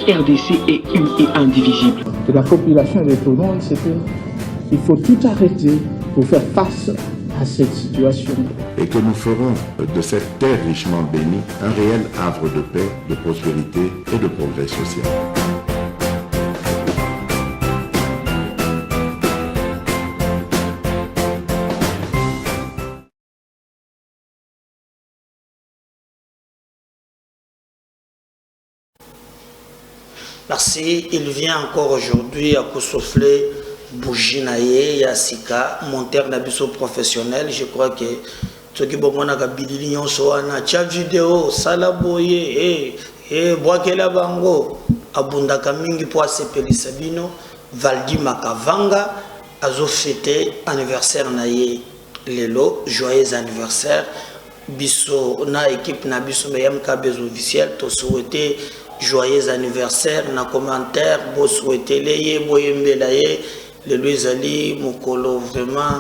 RDC est une et indivisible. De la population et de tout le monde, c'est qu'il faut tout arrêter pour faire face à cette situation. Et que nous ferons de cette terre richement bénie un réel havre de paix, de prospérité et de progrès social. Merci. Il vient encore aujourd'hui à souffler Boujinaye, Yassika, monteur d'abisso professionnel. Je crois que ceux qui ont dit que vidéo, Salaboye, Boakela Bango, Abunda Kamingi pour Sepeli Sabino, Valdi Makavanga, Azo fêté anniversaire Naye Lelo, joyeux anniversaire. Bisso, na équipe na bisso, meyam kabez officiel, to souhaité joyeux anniversaire, na commentaire, bo souhaité leye, bo yembelaye, le Louis Ali, Mokolo, vraiment,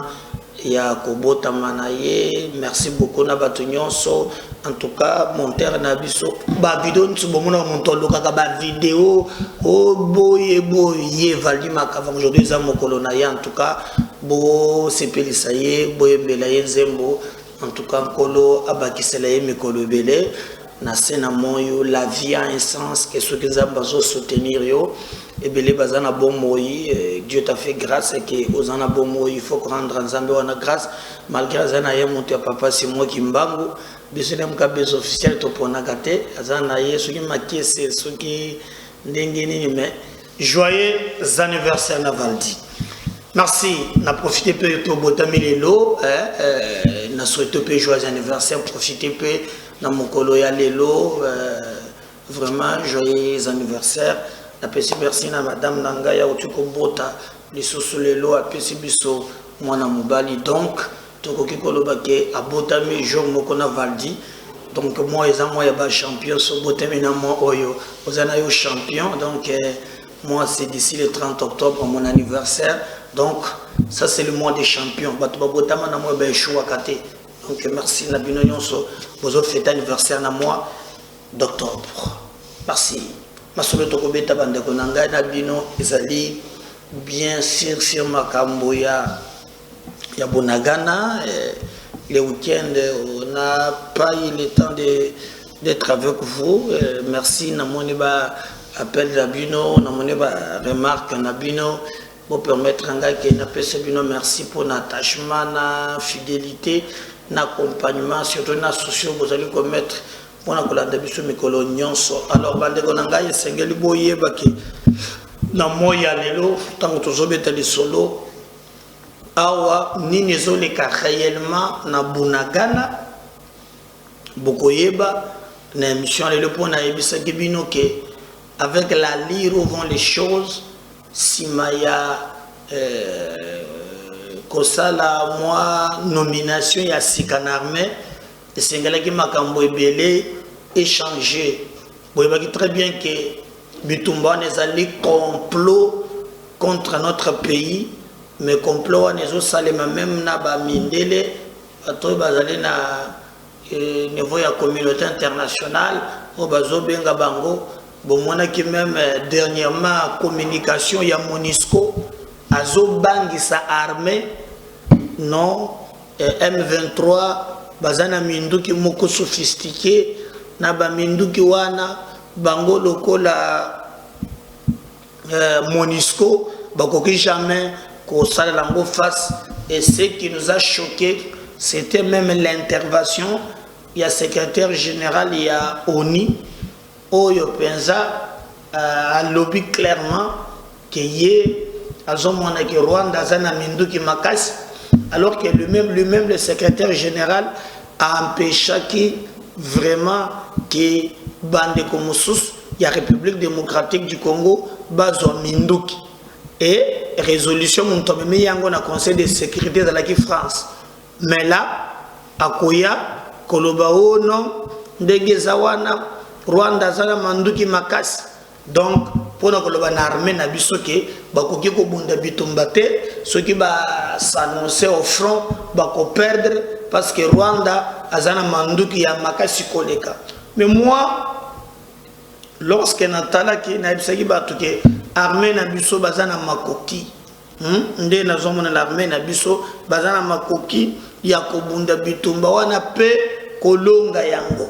ya Kobota Manaye, merci beaucoup na batunyonso, en tout cas, mon terre na biso, ba vidéo, nous sommes mon tolo, ba vidéo, oh boye, Valdi Makavang, aujourd'hui, ça Mokolo Naye, en tout cas, bo sepelisaye, bo yembelaye, Zembo, en tout cas, Kolo, Abakiselaye, Mikolo Bele, na sena moyo la vie a un sens que ceux qui ont soutenir yo et belé bazana bon moyi Dieu t'a fait grâce et que aux ana bon moyi il faut rendre nzambe wana grâce malgré zana ye monte papa c'est moi qui mbangu bisene mkabes officiel to pona gate azana ye ceux qui makiese ceux qui ndengeni mais joyeux anniversaire na Valdi. Merci, n'a profité peu de botami lelo n'a souhaité peu joyeux anniversaire profiter peu na mokolo ya lelo vraiment joyeux anniversaire na pesi merci na madame nanga ya otuko bota lisusu lelo apesi biso mwana mobali donc tokoki koloba ke abotami jour moko na Valdi donc moi eza moi ya ba champion so botami na moi oyo ozana yo champion donc moi c'est d'ici le 30 octobre mon anniversaire donc ça c'est le mois des champions bato ba botama na moi ba choua kate. Donc merci na bino nyonso bozo fête anniversaire na mois d'octobre. Merci. Masolo tokobeta bandeko na ngai na bino ezali bien sûr sur makambo ya Bunagana le week-end on n'a pas eu le temps d'être avec vous. Merci na moni ba appel na bino na moni ba remarque na bino pour permettre ngai que na pese bino merci pour l'attachement na fidélité. Accompagnement surtout na sociaux vous allez commettre pour la colonne biso mikolo nyonso alors bandeko na ngai sengeli boyeba ke na moya lelo tango tozobeta li solo awa nini zoleka réellement na Bunagana bokoyeba na émission lelo pona yebisa bino ke avec la lire où vont les choses simaya kosala moi nomination ya Sikanarme et sengalaki makambo ebele échanger boyebaki très bien que bitumba nezali complot contre notre pays mais complot wana ezosalema même na bamindele bato bazali na niveau ya communauté internationale o bazobenga bango bomonaki même dernièrement communication ya MONUSCO azobangisa armée non M23 bazana minduki moko sophistiqué na ba minduki wana bango lokola MONUSCO bakoki jamais ko sala lango face et ce qui nous a choqué c'était même l'intervention il y a secrétaire général il y a ONU Oyo Penza a lobby clairement que yé azomona que Rwanda zana minduki makasi alors que lui-même le secrétaire général a empêché qui vraiment que bande comme il y a République démocratique du Congo bazo minduki et résolution montomeme yango na conseil de sécurité de la France mais là akoya koloba ono ndenge zawana Rwanda zana manduki makasi donc pour koloba na armée na biso ke bakoki ko bunda bitumba te ceux qui ba s'annoncer au front bako perdre parce que Rwanda azana manduki ya makasi koleka mais moi lorsque Natala qui n'a pas que armée na biso bazana makoki, ndé na zomona l'armée na biso bazana makoki ya kobunda bitumba wana pe kolonga yango.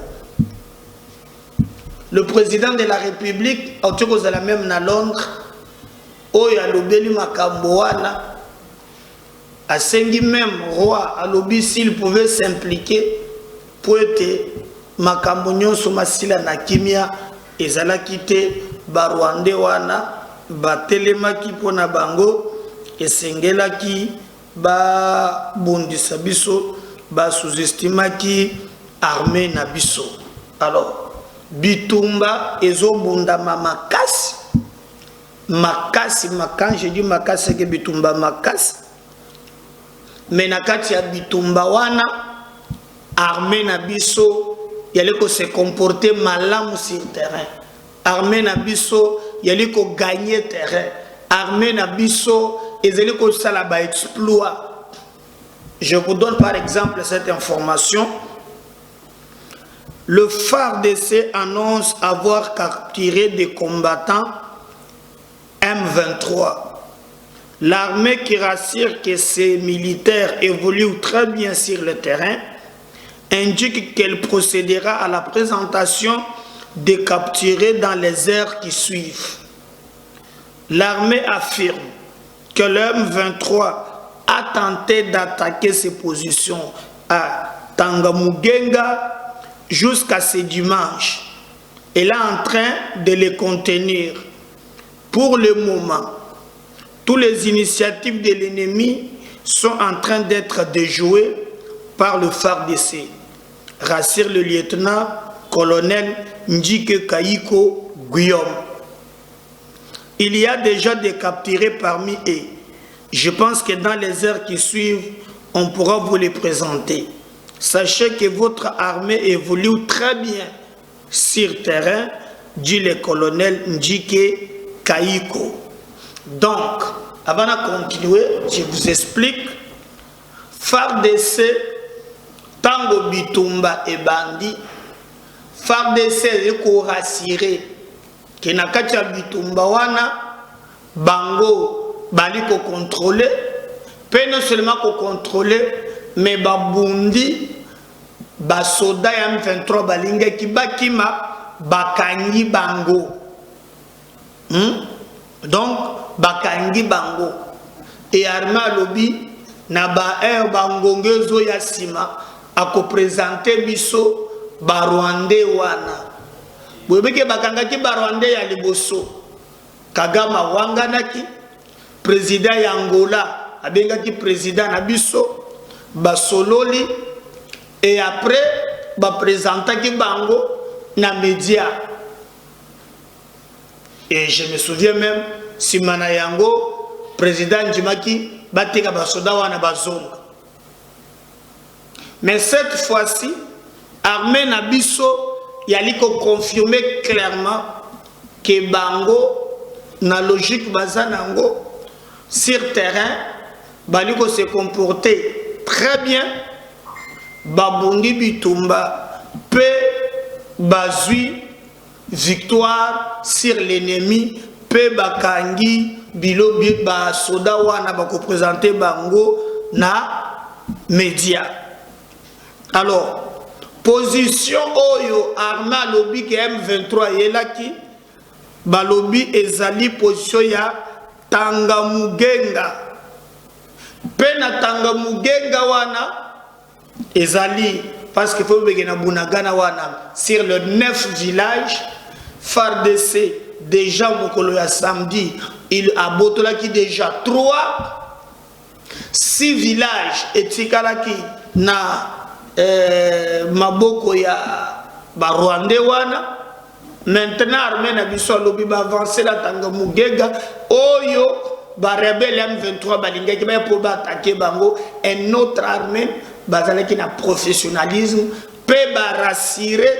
Le président de la République, au Tchoko la même na Londres, oya lobeli makambo wana. A Sengi même roi à lobby s'il pouvait s'impliquer pour être Makambonyon Somasila na Kimia et Zala kite Barwande wana ba telema ki pona bango et Sengela ki ba bondisa biso ba sous-estima ki armée na biso. Alors bitumba ezo bunda makasi makasi quand je dis makasi que bitumba makasi. Mais nakati ya bitumba wana armée na biso yali ko se comporter malamu sur terrain, armée na biso yali ko gagner terrain, armée na biso ezeli ko sala ba exploit. Je vous donne par exemple cette information. Le FARDC annonce avoir capturé des combattants M23. L'armée qui rassure que ces militaires évoluent très bien sur le terrain indique qu'elle procédera à la présentation des capturés dans les heures qui suivent. L'armée affirme que le M23 a tenté d'attaquer ses positions à Tangamugenga jusqu'à ce dimanche. Elle est en train de les contenir. Pour le moment, toutes les initiatives de l'ennemi sont en train d'être déjouées par le FARDC, rassure le lieutenant-colonel Ndjike Kayiko Guillaume. Il y a déjà des capturés parmi eux. Je pense que dans les heures qui suivent, on pourra vous les présenter. Sachez que votre armée évolue très bien sur terrain, dit le colonel Ndjike Kayiko. Donc, avant de continuer, je vous explique. FARDC, Tango Bitumba et Bandi, FARDC est rassuré que Nakacha Bitumba wana Bango Baliko contrôler, pas non seulement contrôler, mais Babundi, Basoda M23 Balinga qui Bakima Bakangi Bango. Donc, Bakangi Bango et Arma Lobby na ba bangongezo ya sima ako présenter biso Barwande wana. Bwebeke bakanga ki Barwande ya liboso. Kagama wanganaki président ya Angola abenga ki président na biso basololi et après ba présenter ki bango na média. Et je me souviens même, si Manayango, président Djimaki, Bateka Basoda wana bazonga. Mais cette fois-ci, armée Nabiso, yaliko confirmer clairement que Bango, na logique bazanango, sur terrain, baliko se comporter très bien, Babundi Bitumba, pe bazui, victoire sur l'ennemi, pe bakangi bilo ba soda wana bako présenter bango na média. Alors position oyo arma lobby ke M23 yelaki ba lobby ezali position ya Tangamugenga. Pe na Tangamugenga wana ezali parce qu'il faut que na Bunagana wana sur le 9 villages FARDC déjà mokolo ya samedi il a botolaki déjà 6 villages et tikalaki na maboko ya Barwande wana. Maintenant armée na biso lobi ba avancer la Tangamugenga oyo ba rebelle M23 balingaki ba pour attaquer bango et notre armée bazalaki na professionnalisme pe ba rassurer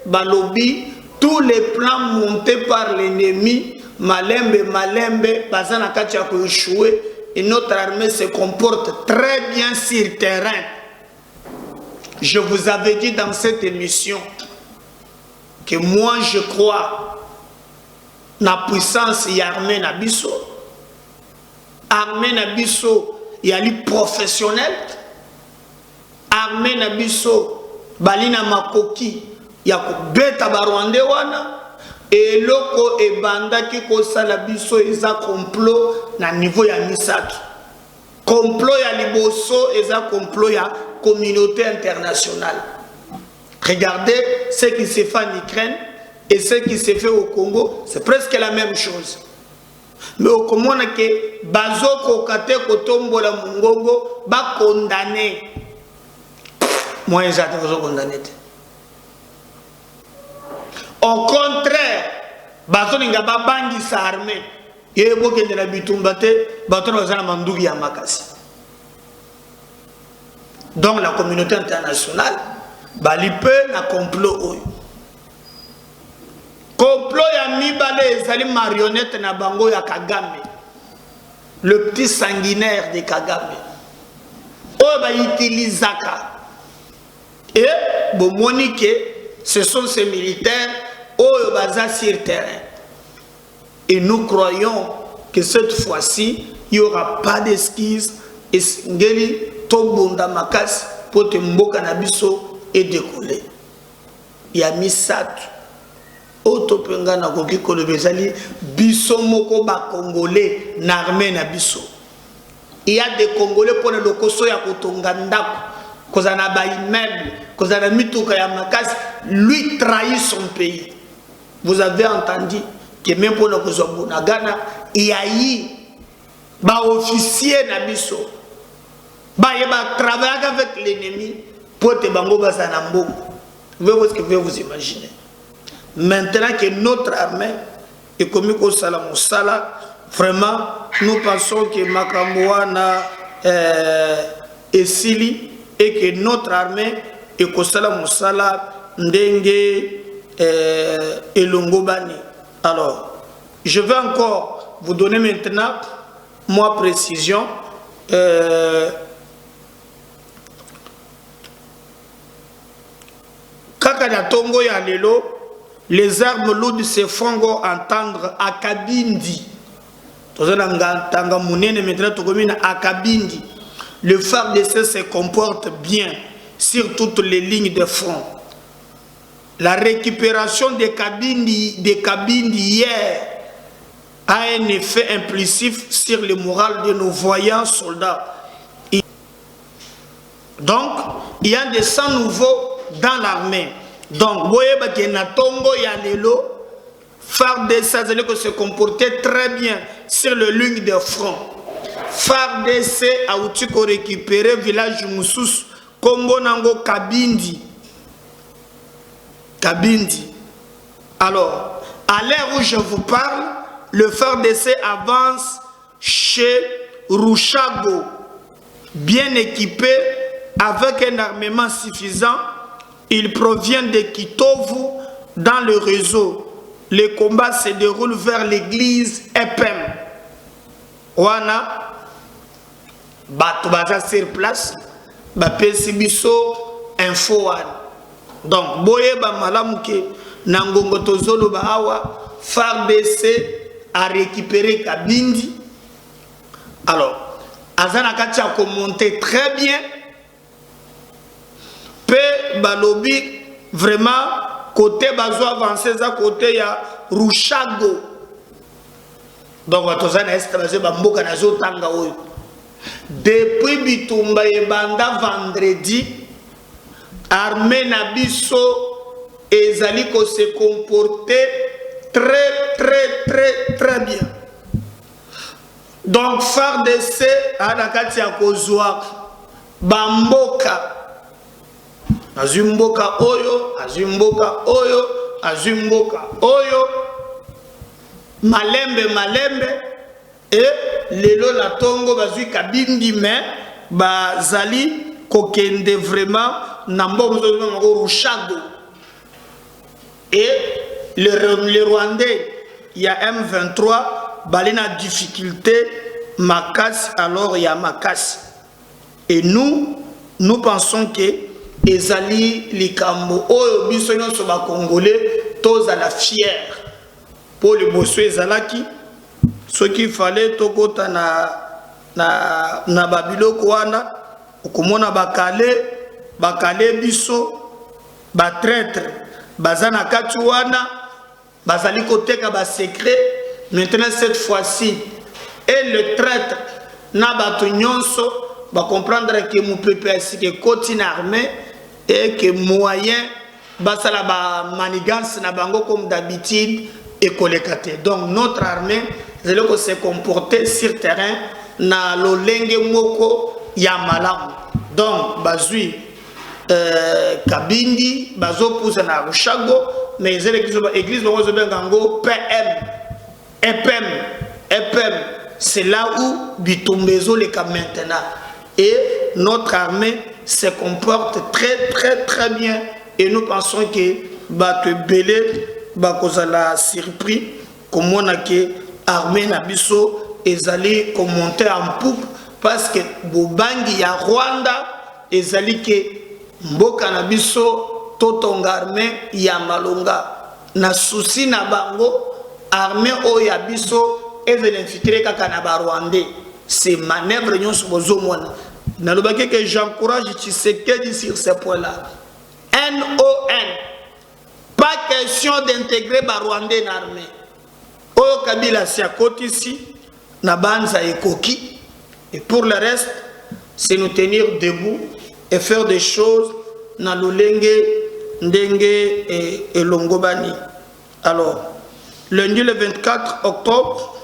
ba lobby tous les plans montés par l'ennemi, Malembe, Bazana Katia ko échoué, et notre armée se comporte très bien sur terrain. Je vous avais dit dans cette émission que moi je crois na puissance ya armée na biso. Armée na biso yali professionnel. Armée na biso balina makoki ya kobeta barwande wana. Eloko ebandaki kosala biso eza complot na niveau ya misato. Complot ya liboso eza complot ya communauté internationale. Regardez ce qui se fait en Ukraine et ce qui se fait au Congo, c'est presque la même chose. Mais au Congo, on a que Bazoko Kate Kotombola Mungongo ba condamné. Moi, j'attends condamné. Au contraire, Bazoninga ba bandi sa armée. Yebo ke de la bitumbate, bato na zana mandugi ya makasi. Donc la communauté internationale balipe na complot oyo. Complot ya mibale ezali marionnette na bango ya Kagame. Le petit sanguinaire de Kagame. Oyo ba utilisaka. Et bomoni ke ce sont ces militaires oyo baza sur terrain. Et nous croyons que cette fois-ci, il n'y aura pas d'esquisse. Et Ngeli Tobunda Makas pour te mboka na biso et décoller. Il y a mis ça. Otopenga na koki kolobezali biso moko ba Congolais na armée na biso. Il y a des Congolais pour le lokoso ya kotonga ndako. Kozana ba immeuble, kozana mituka ya makasi, lui trahit son pays. Vous avez entendu que même pour nos Ghana, il y a eu des officiers na biso. Il y a travaillé avec l'ennemi pour te bango basanambo. Vous imaginez. Maintenant que notre armée est comme au Salamosala, vraiment, nous pensons que Makamouana est Sili et que notre armée est au Salamosala, Ndenge et Longobani. Alors, je vais encore vous donner maintenant, moi, précision. Kakada Tongo ya Lelo, les armes lourdes se font entendre à Kabindi. Le FARDC se comporte bien sur toutes les lignes de front. La récupération des cabines hier a un effet implicite sur le moral de nos voyants soldats. Donc, il y a des sangs nouveaux dans l'armée. Donc, FARDC se comportait très bien sur le ligne de front. FARDC a récupéré le village Moussous, Kombo Nango Kabindi. Alors, à l'heure où je vous parle, le FARDC avance chez Rushago, bien équipé, avec un armement suffisant. Il provient de Kitovu dans le réseau. Les combats se déroulent vers l'église Epem. Wana, Batubaza sur place, Bapesibiso, info. Donc, boye ba malamuke nangongo tozolo ba awa FARDC a récupéré Kabindi. Alors, Azana Katia a monté très bien. Pe balobi vraiment côté bazo avancé za côté ya Rushago. Donc watozana est basé ba mboka na zo tanga oyo. Depuis bitumba ebanda vendredi, armée na biso ezali ko se comporter très bien. Donc FARDC anakati ya kozwa bamboka azumboka oyo malembe et lelo la tongo bazui Kabindi mais bazali kokende vraiment nambo Rushago. Et les Rwandais, il y a M23, balina difficulté, Makas, alors il y a Makas. Et nous pensons que Ezali Likambo, Oyo Bisonyo Soba Congolais, tous à la fière. pour le bosso ezalaki ce qu'il fallait tokota na babiloko wana okomona bakale biso batraître baza na kati wana bazali koteka ba secret. Maintenant cette fois-ci et le traître na bato nyonso ba comprendre que mon peuple que continue armée et que moyen basala ba manigance na bango comme d'habitude et kolekate. Donc notre armée elle ko se comporter sur terrain na lolenge moko ya malamu. Donc bazui kabindi bazo pousa na rushago mais l'église de Bengango EPM c'est là où Bitumbezo les cas maintenant et notre armée se comporte très bien et nous pensons que Bate Belé bakozala surpris comme on a que armée nabiso ezali monter en poupe parce que Bobangi ya Rwanda ezali que mboka nabiso totonga armée ya malonga na souci na bango armée o ya biso ezeli infiltré kaka na ba Rwandais. C'est manœuvre nyonso bozomona na lobaki que j'encourage Tshisekedi sur ce point là. NON, pas question d'intégrer ba Rwandais dans l'armée. O Kabila si à côté ici na banza ekoki et pour le reste c'est nous tenir debout et faire des choses na lolenge ndenge et longobani. Alors lundi le 24 octobre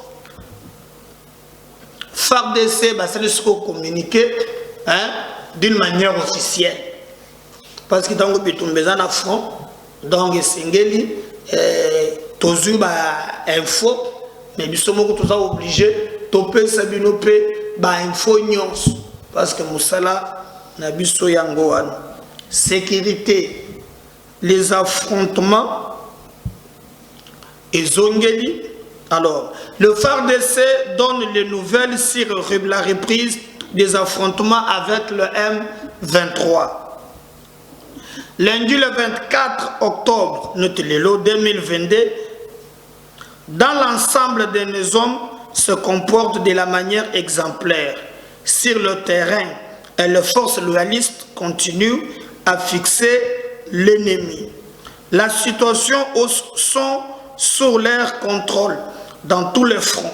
FARDC va se communiquer d'une manière officielle parce que dans le Bitumbeza na front donc singeli tozu ba info mais nous sommes tous obligés topé sabinope ba info nyons parce que musala na biso yango wana. Sécurité, les affrontements et zongeli. Alors, le FARDC donne les nouvelles sur la reprise des affrontements avec le M23. Lundi le 24 octobre 2022, dans l'ensemble de nos hommes se comportent de la manière exemplaire. Sur le terrain, et les forces loyalistes continuent à fixer l'ennemi. La situation sont sous leur contrôle dans tous les fronts.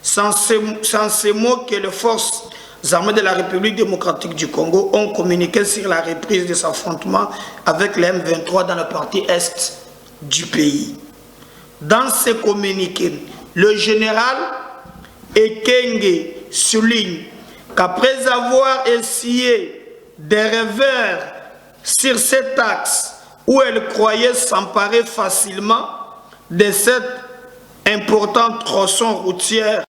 Sans ces mots que les forces armées de la République démocratique du Congo ont communiqué sur la reprise des affrontements avec les M23 dans la partie est du pays. Dans ces communiqués, le général Ekenge souligne qu'après avoir essayé des revers sur cet axe où elle croyait s'emparer facilement de cette importante tronçon routière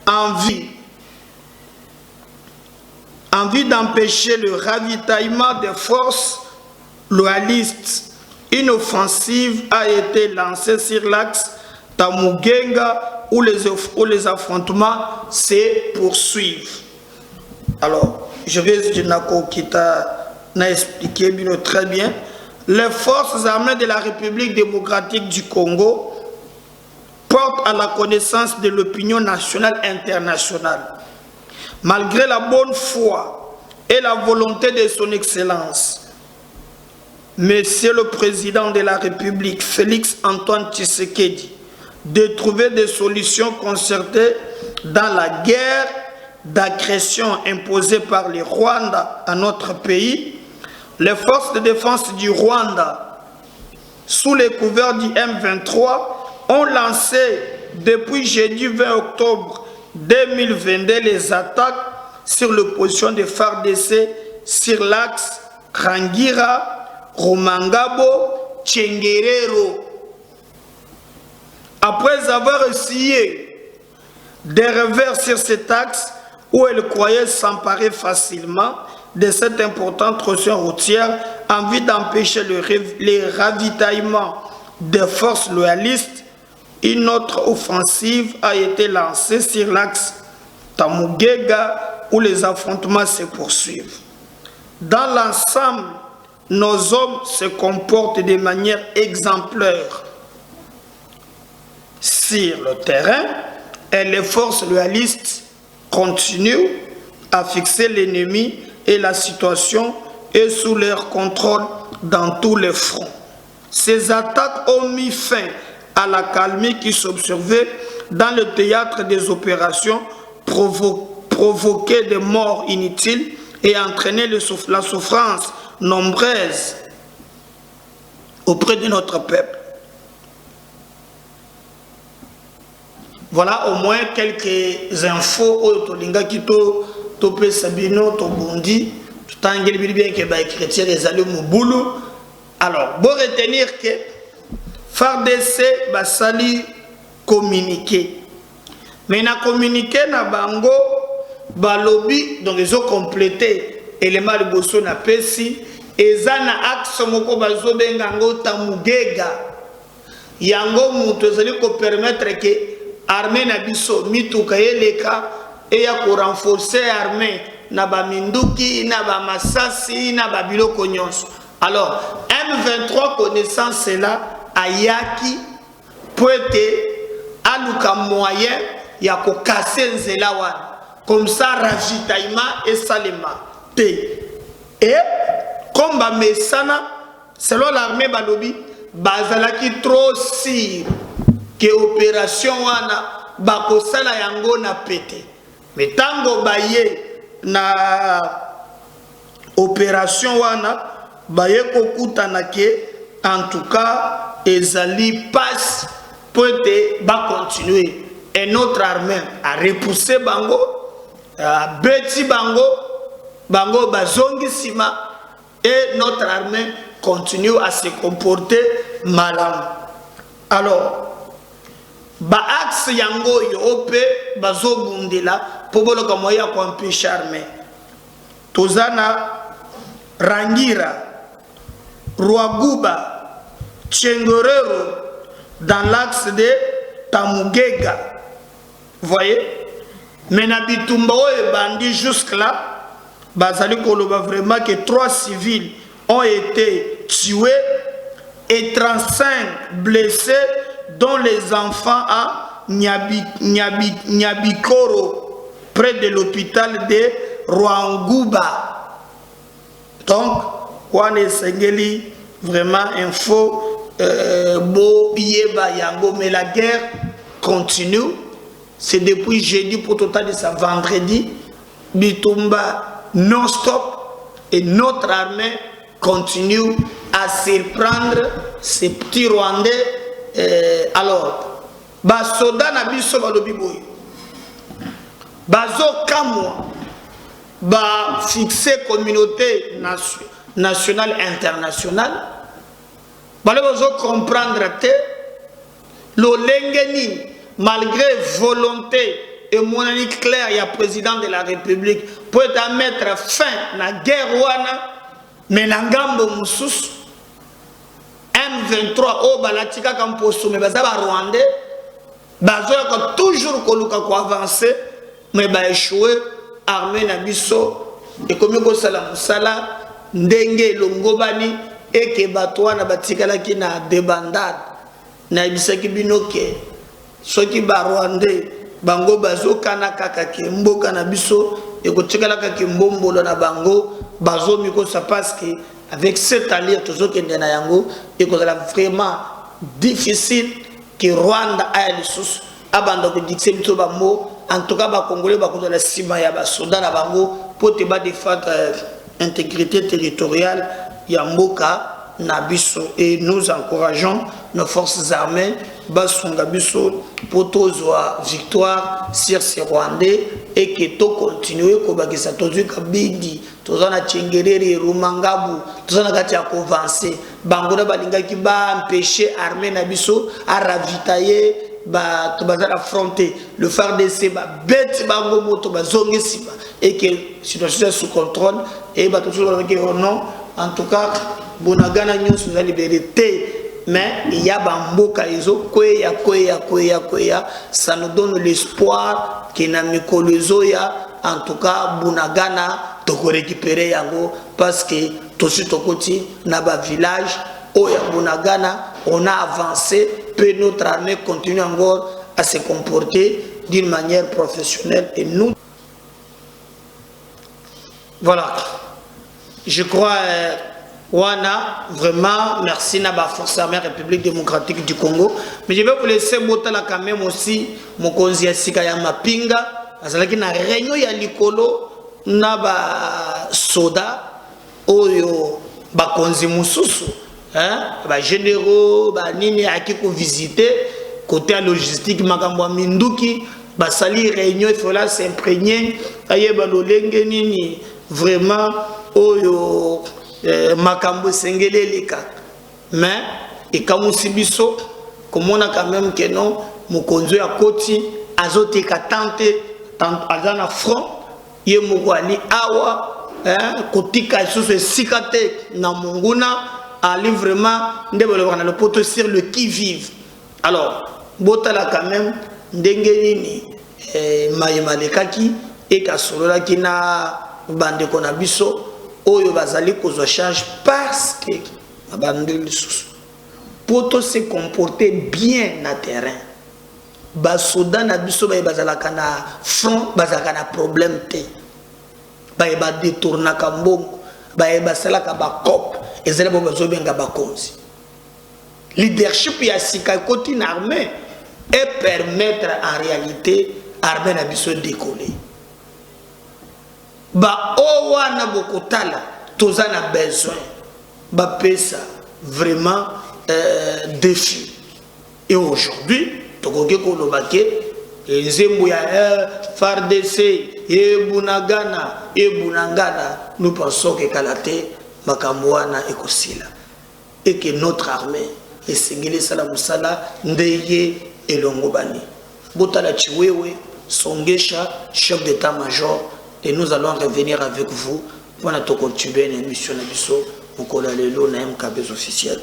en vue d'empêcher le ravitaillement des forces loyalistes, une offensive a été lancée sur l'axe Tamugenga où les affrontements se poursuivent. Alors, je vais expliquer très bien. Les forces armées de la République démocratique du Congo portent à la connaissance de l'opinion nationale et internationale, malgré la bonne foi et la volonté de son Excellence, Monsieur le Président de la République, Félix Antoine Tshisekedi, de trouver des solutions concertées dans la guerre d'agression imposée par le Rwanda à notre pays. Les forces de défense du Rwanda, sous les couverts du M23, ont lancé depuis jeudi 20 octobre 2022 les attaques sur l'opposition des FARDC sur l'axe Rangira, Romangabo, Tchengerero. Après avoir essayé des revers sur cet axe où elle croyait s'emparer facilement de cette importante tronçon routière en vue d'empêcher les ravitaillements des forces loyalistes, une autre offensive a été lancée sur l'axe Tamugega où les affrontements se poursuivent. Dans l'ensemble, nos hommes se comportent de manière exemplaire. sur le terrain et les forces loyalistes continuent à fixer l'ennemi et la situation est sous leur contrôle dans tous les fronts. Ces attaques ont mis fin à la calmie qui s'observait dans le théâtre des opérations, provoqué des morts inutiles et entraîné la souffrance nombreuse auprès de notre peuple. Voilà au moins quelques infos au Tolinga qui topé Sabino, Tobondi, tout en bien que les chrétiens les allaient au alors, bon retenir que FARDC va sali communiquer. Mais na communiquer na bango balobi donc ils ont complété élément de bosso na pesi ezana axe moko bazo bengango tamugega yango muto ezali ko permettre que armée na biso mituka yeleka et ya ko renforcer armée na ba minduki na ba masasi na ba biloko nyonso. Alors M23 connaissant cela ayaki peut être aluka moyen ya ko casser nzela wana comme ça ravitaillement et salema te et comme ba mesana selon l'armée balobi bazalaki trop sûr que opération wana bakosala yango na pété mais tango baye na opération wana baye kokutana ke en tout cas ezali passe peut-être va continuer et notre armée a repoussé bango a beti bango bazongi sima et notre armée continue à se comporter malam. Alors ba axe yango yope bazo bundela pobolo ka moya ko empêcher armée tozana Rangira Ruaguba Tchengorero dans l'axe de Tamugega. Voyez? Mais Nabitumba et Bandi jusque-là, Bazali Koloba vraiment que 3 civils ont été tués et 35 blessés, dont les enfants à Nyabikoro, près de l'hôpital de Ruanguba. Donc, Wane Sengeli, vraiment info, Bo Yeba Yango, mais la guerre continue. C'est depuis jeudi pour total de ça vendredi. Bitumba non-stop et notre armée continue à surprendre ces petits Rwandais. Alors, Basoda Nabiso Balobiboy, Bazo Kamwa, ba fixer communauté nationale internationale, Balozo comprendre que l'Olengeni, malgré volonté et monanique claire, il y a président de la République, peut mettre fin à la guerre wana, mais Nangambo Moussous, M23, au Balatika Kamposo, mais Bazaba Rwandais, Bazoya toujours Koluka ko avancer, mais ba échoué, armée Nabiso, et comme il y a Moussala, Ndenge, Longobani, et que Batouan na Batikala qui na débandade, na Ibisaki Binoke. Ceux qui ba Rwandais, bango bazo kana kaka ke mboka na biso et ko tikala kaka mbombolo na bango bazo miko ça parce que avec cette alliance tozo kende na yango et ko la vraiment difficile que Rwanda ait les sous abando ko dixé mito ba mo en tout cas ba congolais ba ko la sima ya ba soda na bango pour te ba défendre intégrité territoriale ya mboka na biso et nous encourageons nos forces armées basunga biso pour tozoa victoire sur ces Rwandais et que to continuer ko bakisa tozu kabidi tozana Tchengerere Rumangabu tozana kati ya avancer bangola balinga ki ba empêcher armée na biso à ravitailler ba to bazala affronter le FARDC ba bête bango moto bazongi siba et que situation sous contrôle et ba toujours avec non en tout cas bonagana nyonso za liberté. Mais il y a Bamboka, ça nous donne l'espoir que Namikolozoya, en tout cas, Bunagana, de récupérer Yango, parce que tout de suite au côté, Naba village, Oya Bunagana, on a avancé, puis notre armée continue encore à se comporter d'une manière professionnelle et nous. Voilà. Je crois, Wana, vraiment, merci à la Force armée République démocratique du Congo. Mais je vais vous laisser Botala quand même aussi, mon conseiller Sika Yamapinga, parce que na réunion ya likolo na ba soda oyo ba konzi mususu, hein, ba généraux, ba nini akiko visiter côté logistique makambo minduki, ba sali réunion il faut là s'imprégner, aye ba lolenge nini vraiment oyo makambo sengele leka. Mais et comme sibiso comme on a quand même que non mokonzo ya koti azote ka tante azana front ye mugwali awa kotika susu sikate na munguna ali vraiment ndebele wana le poto sur le qui vive. Alors botala quand même ndenge nini mayema lekaki et kasolola kina bande kona biso oyo bazali kozwa charge parce que abandeli susu poto se comporter bien na terrain. Basoda na biso ba bazalaka na front bazalaka na problème te. Ba détourna ka mbongo, ba basalaka ba cop ezela bo bazobenga ba konzi. Leadership ya sika côté na armée et permettre en réalité armée na biso décoller. Ba owana bokotala tozana besoin ba pesa vraiment défi. Et aujourd'hui tokoke kolobake nzembo ya FARDC et Bunagana et Bunangana, nous pensons que Kalate makamwana ekosila et que notre armée est singeli sala musala ndeye elongobani botala chiwewe songesha chef d'état-major et nous allons revenir avec vous pour notre continuer une émission na biso mokolo lelo na MKB officiel.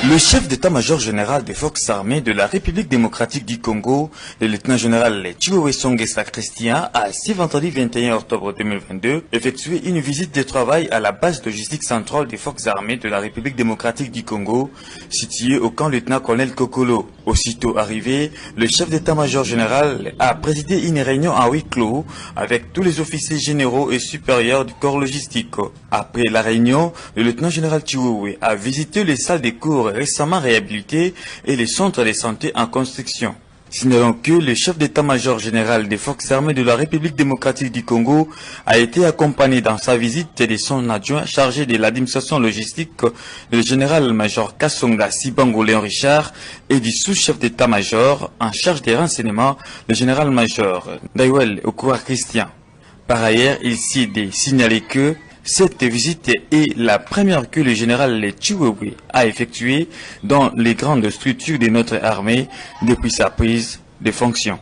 Le chef d'état-major général des forces armées de la République démocratique du Congo, le lieutenant-général Chiwewe Songesa Christian, a ce vendredi 21 octobre 2022 effectué une visite de travail à la base logistique centrale des forces armées de la République démocratique du Congo, située au camp lieutenant-colonel Kokolo. Aussitôt arrivé, le chef d'état-major général a présidé une réunion à huis clos avec tous les officiers généraux et supérieurs du corps logistique. Après la réunion, le lieutenant-général Chiwewe a visité les salles de cours récemment réhabilités et les centres de santé en construction. Signalons que le chef d'état-major général des forces armées de la République démocratique du Congo a été accompagné dans sa visite de son adjoint chargé de l'administration logistique, le général-major Kassonga Sibango Léon Richard, et du sous-chef d'état-major en charge des renseignements, le général-major Daiwel Okouar Christian. Par ailleurs, il s'est signalé que cette visite est la première que le général Chiwewe a effectuée dans les grandes structures de notre armée depuis sa prise de fonction.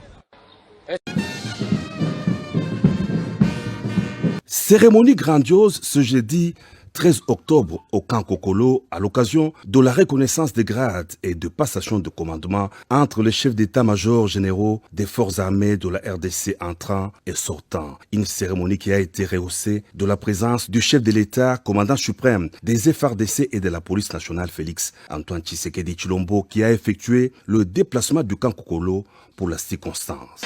Cérémonie grandiose ce jeudi 13 octobre au camp Kokolo à l'occasion de la reconnaissance des grades et de passation de commandement entre les chefs d'état-major généraux des forces armées de la RDC entrant et sortant. Une cérémonie qui a été rehaussée de la présence du chef de l'État, commandant suprême des FARDC et de la police nationale Félix Antoine Tshisekedi Tshilombo, qui a effectué le déplacement du camp Kokolo pour la circonstance.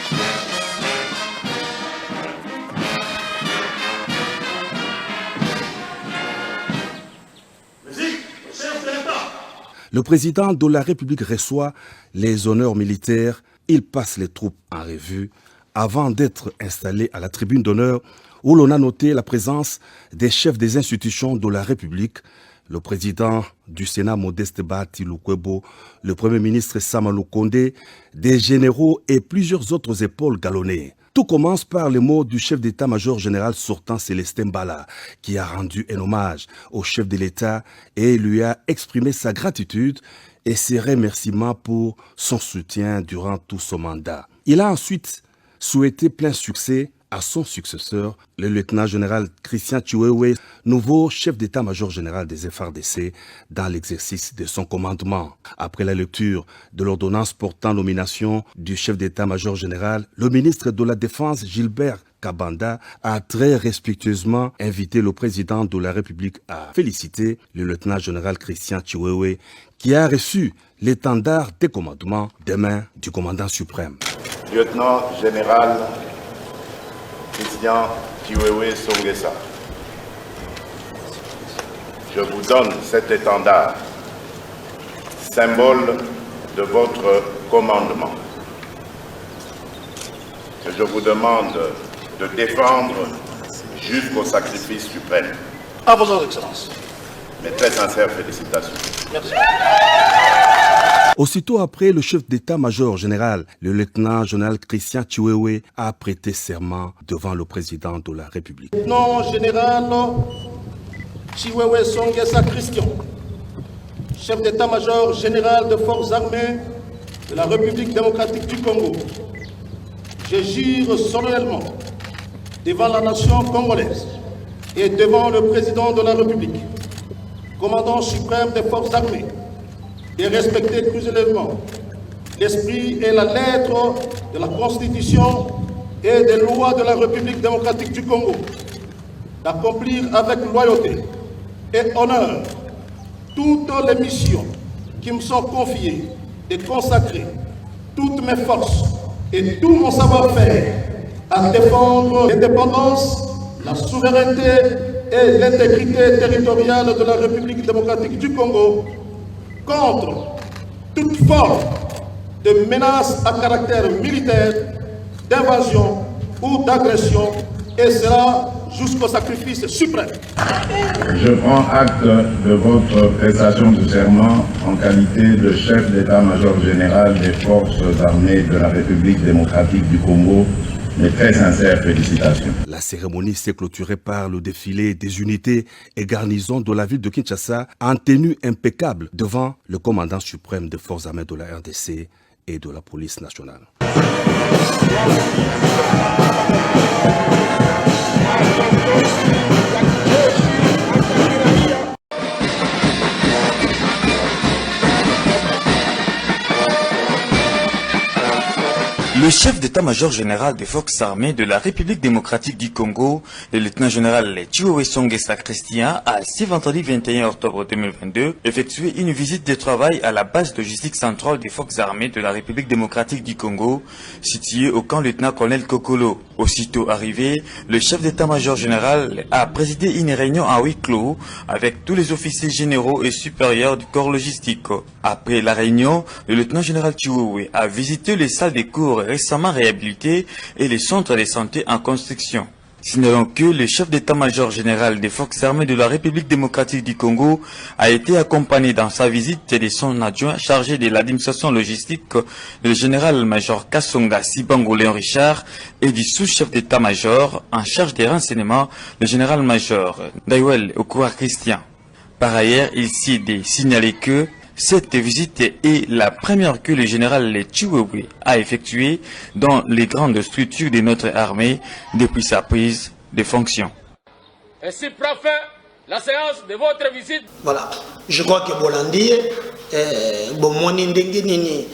Le président de la République reçoit les honneurs militaires. Il passe les troupes en revue avant d'être installé à la tribune d'honneur où l'on a noté la présence des chefs des institutions de la République, le président du Sénat Modeste Bahati Lukwebo, le premier ministre Sama Lukonde, des généraux et plusieurs autres épaules galonnées. Tout commence par les mots du chef d'état-major général sortant Célestin Bala, qui a rendu un hommage au chef de l'État et lui a exprimé sa gratitude et ses remerciements pour son soutien durant tout son mandat. Il a ensuite souhaité plein succès à son successeur, le lieutenant-général Christian Chiwewe, nouveau chef d'état-major général des FARDC, dans l'exercice de son commandement. Après la lecture de l'ordonnance portant nomination du chef d'état-major général, le ministre de la Défense, Gilbert Kabanda a très respectueusement invité le président de la République à féliciter le lieutenant-général Christian Chiwewe qui a reçu l'étendard des commandements des mains du commandant suprême. Lieutenant-général Christian Chiwewe Songesa, je vous donne cet étendard, symbole de votre commandement, que je vous demande de défendre jusqu'au sacrifice suprême. À vos excellences. Mes très sincères félicitations. Merci. Aussitôt après, le chef d'état-major général, le lieutenant-général Christian Chiwewe, a prêté serment devant le président de la République. Lieutenant général Chiwewe Songesa Christian, chef d'état-major général des forces armées de la République démocratique du Congo, je jure solennellement devant la nation congolaise et devant le président de la République, commandant suprême des forces armées, de respecter cruellement l'esprit et la lettre de la Constitution et des lois de la République démocratique du Congo, d'accomplir avec loyauté et honneur toutes les missions qui me sont confiées, de consacrer toutes mes forces et tout mon savoir-faire à défendre l'indépendance, la souveraineté et l'intégrité territoriale de la République démocratique du Congo contre toute forme de menace à caractère militaire, d'invasion ou d'agression, et cela jusqu'au sacrifice suprême. Je prends acte de votre prestation de serment en qualité de chef d'état-major général des forces armées de la République démocratique du Congo. Mes très sincères félicitations. La cérémonie s'est clôturée par le défilé des unités et garnisons de la ville de Kinshasa en tenue impeccable devant le commandant suprême des forces armées de la RDC et de la police nationale. Le chef d'état-major général des forces armées de la République démocratique du Congo, le lieutenant-général Chiwewe Songesa Christian, a ce vendredi 21 octobre 2022 effectué une visite de travail à la base logistique centrale des forces armées de la République démocratique du Congo, située au camp lieutenant-colonel Kokolo. Aussitôt arrivé, le chef d'état-major général a présidé une réunion à huis clos avec tous les officiers généraux et supérieurs du corps logistique. Après la réunion, le lieutenant-général Chiwewe a visité les salles de cours récemment réhabilités et les centres de santé en construction. Signalons que le chef d'état-major général des forces armées de la République démocratique du Congo a été accompagné dans sa visite de son adjoint chargé de l'administration logistique, le général-major Kassonga Sibango Léon Richard, et du sous-chef d'état-major en charge des renseignements, le général-major Daiwel Okouar Christian. Par ailleurs, il s'est signalé que cette visite est la première que le général Chiwewe a effectuée dans les grandes structures de notre armée depuis sa prise de fonction. Ainsi prend fin la séance de votre visite. Voilà, je crois que Bolandi, Bomoni Ndengenini,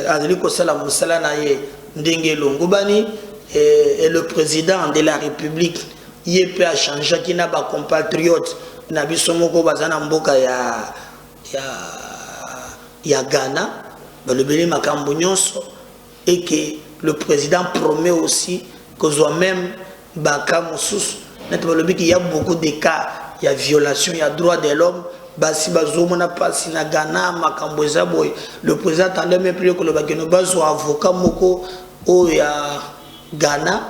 Adeliko Salamoussala Naye, Ndenge Longobani, et le président de la République, Yépe a changé, qui n'a pas compatriote, Nabisomoko Bazana Mboka ya Ghana, le Bénin Makambo Nyonso, et que le président promet aussi que soit même Baka Moussous, il y a beaucoup de cas, il y a violation, il y a droit de l'homme, Basi Bazomona Pasi na Ghana, Makambo Zaboy, le président attendait même plus que le Bakenoba soit avocat Moko, au ya Ghana,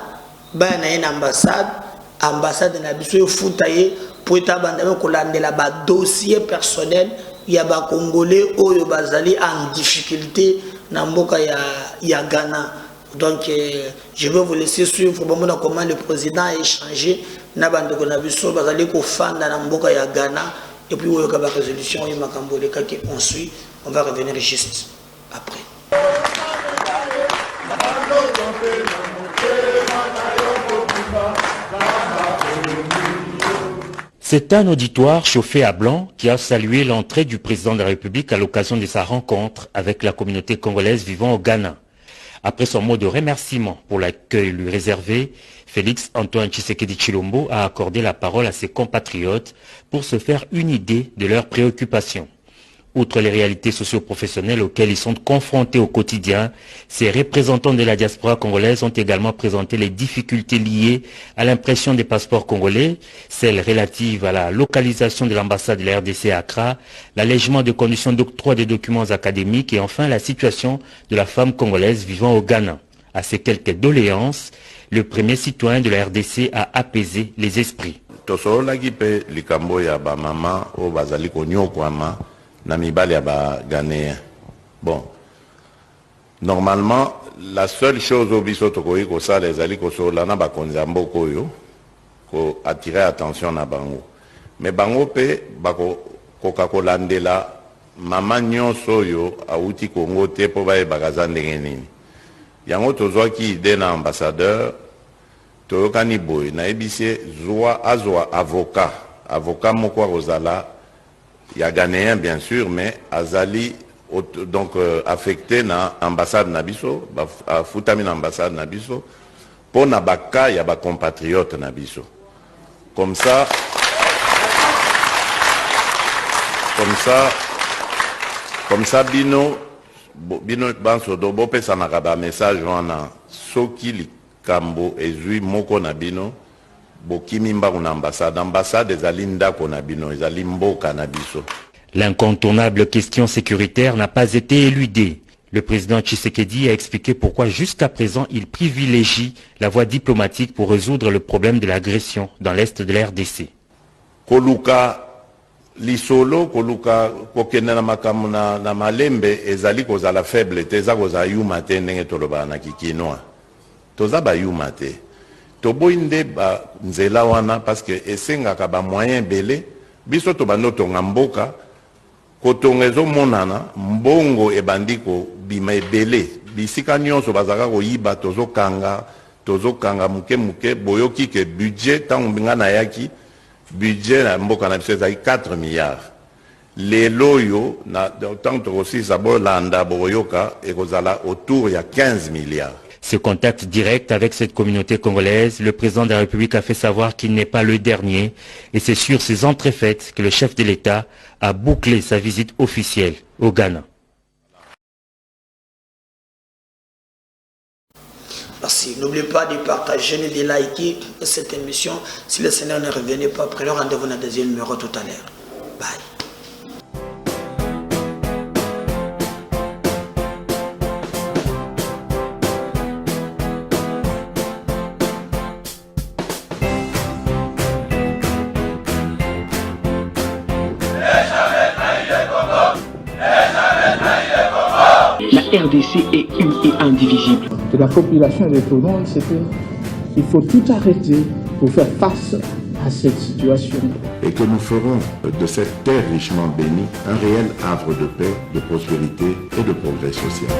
il y a une ambassade na biso foutaye pour établir un dossier personnel. Il y a des Congolais qui sont en difficulté dans le Ghana. Donc, je vais vous laisser suivre comment le président a échangé. Il y a des Congolais qui sont dans le Ghana. Et puis, il y a une résolution on suit. On va revenir juste après. C'est un auditoire chauffé à blanc qui a salué l'entrée du président de la République à l'occasion de sa rencontre avec la communauté congolaise vivant au Ghana. Après son mot de remerciement pour l'accueil lui réservé, Félix Antoine Tshisekedi Tshilombo a accordé la parole à ses compatriotes pour se faire une idée de leurs préoccupations. Outre les réalités socio-professionnelles auxquelles ils sont confrontés au quotidien, ces représentants de la diaspora congolaise ont également présenté les difficultés liées à l'impression des passeports congolais, celles relatives à la localisation de l'ambassade de la RDC à Accra, l'allègement des conditions d'octroi des documents académiques et enfin la situation de la femme congolaise vivant au Ghana. À ces quelques doléances, le premier citoyen de la RDC a apaisé les esprits. Bon, normalement, la seule chose au bisotokoï ko ça les ali ko so lana ba konzambo koyo ko attirer attention na bango. Mais bango pe bako kokakolandela mama nyonso yo auti Congo te po ba bagaza ndenge nini. Yango tozwaki ide na ambassadeur toyokani boy na ebise zwa azwa avocat moko kozala ya Ghanéen bien sûr, mais azali donc affecté na ambassade nabiso, afutami na ambassade nabiso, pour na baka ya ba compatriote nabiso. Comme ça bino banso do bo pesa na ba message wana soki likambo ezui moko na bino. L'incontournable question sécuritaire n'a pas été éludée. Le président Tshisekedi a expliqué pourquoi jusqu'à présent il privilégie la voie diplomatique pour résoudre le problème de l'agression dans l'est de la RDC. Koluka lisolo koluka kokenda na makamu na malembe ezali kozala faible te eza kozala yuma te ndenge toloba na kikinoa toza ba yuma te. Toboinde ba nzela wana parce que esengaka ba moyen belé biso to bando tonga mboka kotongezo monana mbongo ebandiko bima ebele bisika nyonso bazaka koyiba tozokanga muke boyoki ke budget tango mbinga na yaki budget na mboka na biso ezaki 4 milliards lelo yo na tango tokosisa bolanda boyoka ekozala autour ya 15 milliards. Ce contact direct avec cette communauté congolaise, le président de la République a fait savoir qu'il n'est pas le dernier et c'est sur ces entrefaites que le chef de l'État a bouclé sa visite officielle au Ghana. Merci. N'oubliez pas de partager et de liker cette émission. Si le Seigneur ne revenait pas, prenez rendez-vous dans le deuxième numéro tout à l'heure. Bye. La RDC est une et indivisible. De la population et de tout le monde, c'est qu'il faut tout arrêter pour faire face à cette situation. Et que nous ferons de cette terre richement bénie un réel havre de paix, de prospérité et de progrès social.